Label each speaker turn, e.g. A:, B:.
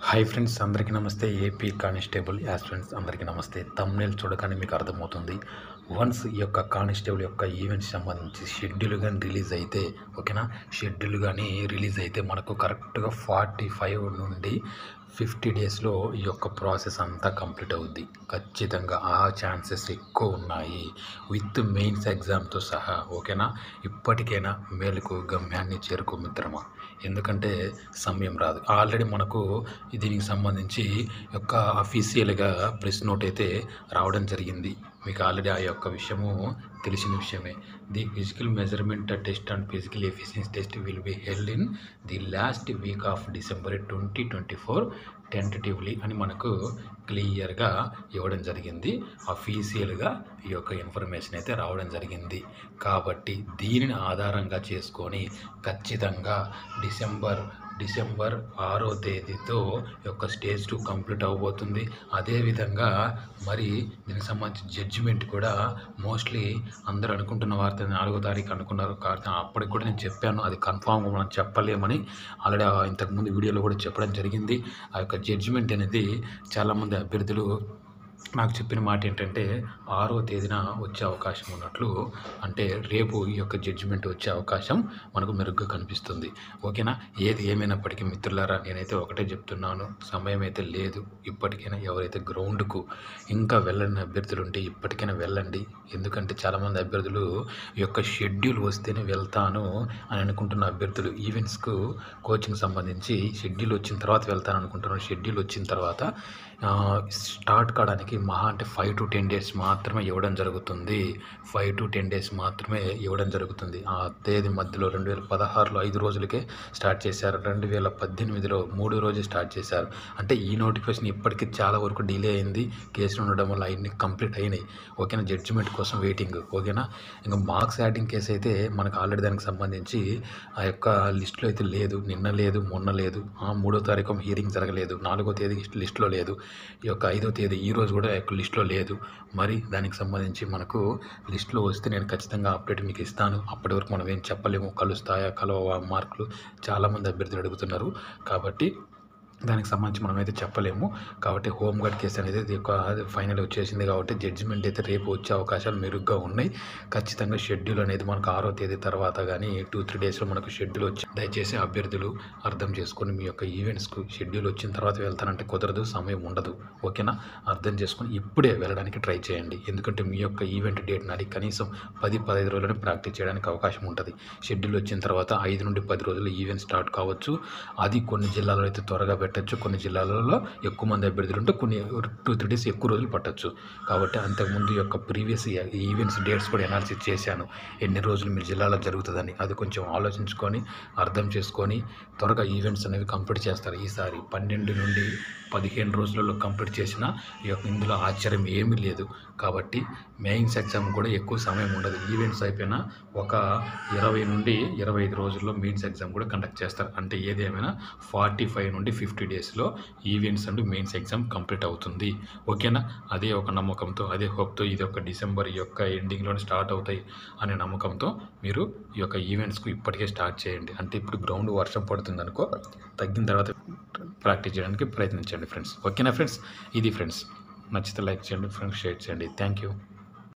A: Hi friends, అందరికీ నమస్తే. AP constable aspirants అందరికీ నమస్తే. థంబ్‌నెయిల్ చూడగానే మీకు అర్థమవుతుంది. వన్స్ ఈ యొక్క కానిస్టేబుల్ యొక్క ఈవెంట్స్ సంబంధించి షెడ్యూల్ గాని రిలీజ్ అయితే, ఓకేనా, షెడ్యూల్ గాని రిలీజ్ అయితే మనకు కరెక్ట్‌గా 45 నుండి 50 డేస్‌లో ఈ యొక్క ప్రాసెస్ అంతా కంప్లీట్ అవుద్ది. ఖచ్చితంగా ఆ ఛాన్సెస్ ఎక్కువ ఉన్నాయి, విత్ మెయిన్స్ ఎగ్జామ్‌తో సహా. ఓకేనా, ఇప్పటికైనా మేలుకు గమ్యాన్ని చేరుకో మిత్రమా. ఎందుకంటే సమయం రాదు. ఆల్రెడీ మనకు దీనికి సంబంధించి యొక్క అఫీషియల్‌గా ప్రెస్ నోట్ అయితే రావడం జరిగింది. మీకు ఆల్రెడీ ఆ యొక్క విషయము తెలిసిన విషయమే. The physical measurement test and physical efficiency test will be held in the last week off December 2024 tentatively అని మనకు క్లియర్గా ఇవ్వడం జరిగింది. అఫీషియల్గా ఈ యొక్క ఇన్ఫర్మేషన్ అయితే రావడం జరిగింది. కాబట్టి దీనిని ఆధారంగా చేసుకొని ఖచ్చితంగా డిసెంబర్ 6వ తేదీతో యొక్క స్టేజ్ 2 కంప్లీట్ అవ్వబోతుంది. అదేవిధంగా మరి దీనికి సంబంధించి జడ్జిమెంట్ కూడా మోస్ట్లీ అందరూ అనుకుంటున్న వార్త 4వ తారీఖు అనుకున్నారు. కాబట్టి అప్పటికి కూడా నేను చెప్పాను, అది కన్ఫామ్గా మనం చెప్పలేమని ఆల్రెడీ ఇంతకుముందు వీడియోలో కూడా చెప్పడం జరిగింది. ఆ యొక్క జడ్జిమెంట్ అనేది చాలామంది అభ్యర్థులు నాకు చెప్పిన మాట ఏంటంటే 6వ తేదీన వచ్చే అవకాశం ఉన్నట్లు, అంటే రేపు ఈ యొక్క జడ్జిమెంట్ వచ్చే అవకాశం మనకు మెరుగ్గా కనిపిస్తుంది. ఓకేనా, ఏది ఏమైనప్పటికీ మిత్రులారా, నేనైతే ఒకటే చెప్తున్నాను, సమయం అయితే లేదు. ఇప్పటికైనా ఎవరైతే గ్రౌండ్కు ఇంకా వెళ్ళని అభ్యర్థులు ఉంటే ఇప్పటికైనా వెళ్ళండి. ఎందుకంటే చాలామంది అభ్యర్థులు ఈ యొక్క షెడ్యూల్ వస్తేనే వెళ్తాను అని అనుకుంటున్న అభ్యర్థులు, ఈవెంట్స్కు కోచింగ్ సంబంధించి షెడ్యూల్ వచ్చిన తర్వాత వెళ్తాను అనుకుంటున్నారు. షెడ్యూల్ వచ్చిన తర్వాత స్టార్ట్ కావడానికి మహా అంటే 5 to 10 డేస్ మాత్రమే ఇవ్వడం జరుగుతుంది. 5 to 10 డేస్ మాత్రమే ఇవ్వడం జరుగుతుంది. ఆ తేదీ మధ్యలో 2016లో 5 రోజులకే స్టార్ట్ చేశారు. 2018లో 3 రోజు స్టార్ట్ చేశారు. అంటే ఈ నోటిఫికేషన్ ఇప్పటికీ చాలా వరకు డిలే అయింది. కేసులు ఉండడం వల్ల అన్నీ కంప్లీట్ అయినాయి. ఓకేనా, జడ్జిమెంట్ కోసం వెయిటింగ్. ఓకేనా, ఇంకా మార్క్స్ యాడింగ్ కేసు అయితే మనకు ఆల్రెడీ దానికి సంబంధించి ఆ యొక్క లిస్టులో అయితే లేదు. నిన్న లేదు, మొన్న లేదు. 3వ తారీఖు హియరింగ్ జరగలేదు. 4వ తేదీ లిస్టులో లేదు. ఈ యొక్క 5వ తేదీ ఈరోజు కూడా లిస్టులో లేదు. మరి దానికి సంబంధించి మనకు లిస్టులో వస్తే నేను ఖచ్చితంగా అప్డేట్ మీకు ఇస్తాను. అప్పటి వరకు మనం ఏం చెప్పలేము, కలుస్తాయా కలవా మార్కులు చాలామంది అభ్యర్థులు అడుగుతున్నారు. కాబట్టి దానికి సంబంధించి మనమైతే చెప్పలేము. కాబట్టి హోంగార్డ్ కేసు అనేది ఫైనల్ వచ్చేసింది. కాబట్టి జడ్జిమెంట్ అయితే రేపు వచ్చే అవకాశాలు మెరుగ్గా ఉన్నాయి. ఖచ్చితంగా షెడ్యూల్ అనేది మనకు 6వ తేదీ తర్వాత కానీ 2-3 డేస్లో మనకు షెడ్యూల్ వచ్చి, దయచేసి అభ్యర్థులు అర్థం చేసుకొని మీ యొక్క ఈవెంట్స్కు షెడ్యూల్ వచ్చిన తర్వాత వెళ్తానంటే కుదరదు, సమయం ఉండదు. ఓకేనా, అర్థం చేసుకొని ఇప్పుడే వెళ్ళడానికి ట్రై చేయండి. ఎందుకంటే మీ యొక్క ఈవెంట్ డేట్ నాది కనీసం 10-15 రోజులని ప్రాక్టీస్ చేయడానికి అవకాశం ఉంటుంది. షెడ్యూల్ వచ్చిన తర్వాత 5 నుండి 10 రోజులు ఈవెంట్ స్టార్ట్ కావచ్చు. అది కొన్ని జిల్లాలో అయితే త్వరగా పెట్టచ్చు, కొన్ని జిల్లాలలో ఎక్కువ మంది అభ్యర్థులు ఉంటే కొన్ని 2-3 డేస్ ఎక్కువ రోజులు పట్టచ్చు. కాబట్టి అంతకుముందు యొక్క ప్రీవియస్ ఈవెంట్స్ డేట్స్ కూడా అనాలిసిస్ చేశాను, ఎన్ని రోజులు మీ జిల్లాలో జరుగుతుందని. అది కొంచెం ఆలోచించుకొని అర్థం చేసుకొని త్వరగా ఈవెంట్స్ అనేవి కంప్లీట్ చేస్తారు. ఈసారి 12 నుండి 15 రోజులలో కంప్లీట్ చేసిన ఇందులో ఆశ్చర్యం ఏమీ లేదు. కాబట్టి మెయిన్స్ ఎగ్జామ్ కూడా ఎక్కువ సమయం ఉండదు. ఈవెంట్స్ అయిపోయినా ఒక 20 నుండి 25 రోజుల్లో మెయిన్స్ ఎగ్జామ్ కూడా కండక్ట్ చేస్తారు. అంటే ఏది ఏమైనా 45 నుండి 50 డేస్లో events and mains exam complete అవుతుంది. ఓకేనా, అదే ఒక నమ్మకంతో, అదే హోప్తో ఇది ఒక డిసెంబర్ యొక్క ఎండింగ్లోనే స్టార్ట్ అవుతాయి అనే నమ్మకంతో మీరు ఈ యొక్క ఈవెంట్స్కు ఇప్పటికే స్టార్ట్ చేయండి. అంటే ఇప్పుడు గ్రౌండ్ వర్షం పడుతుంది అనుకో, తగ్గిన తర్వాత ప్రాక్టీస్ చేయడానికి ప్రయత్నించండి ఫ్రెండ్స్. ఓకేనా ఫ్రెండ్స్, ఇది ఫ్రెండ్స్, నచ్చితే లైక్ చేయండి ఫ్రెండ్స్, షేర్ చేయండి. Thank you.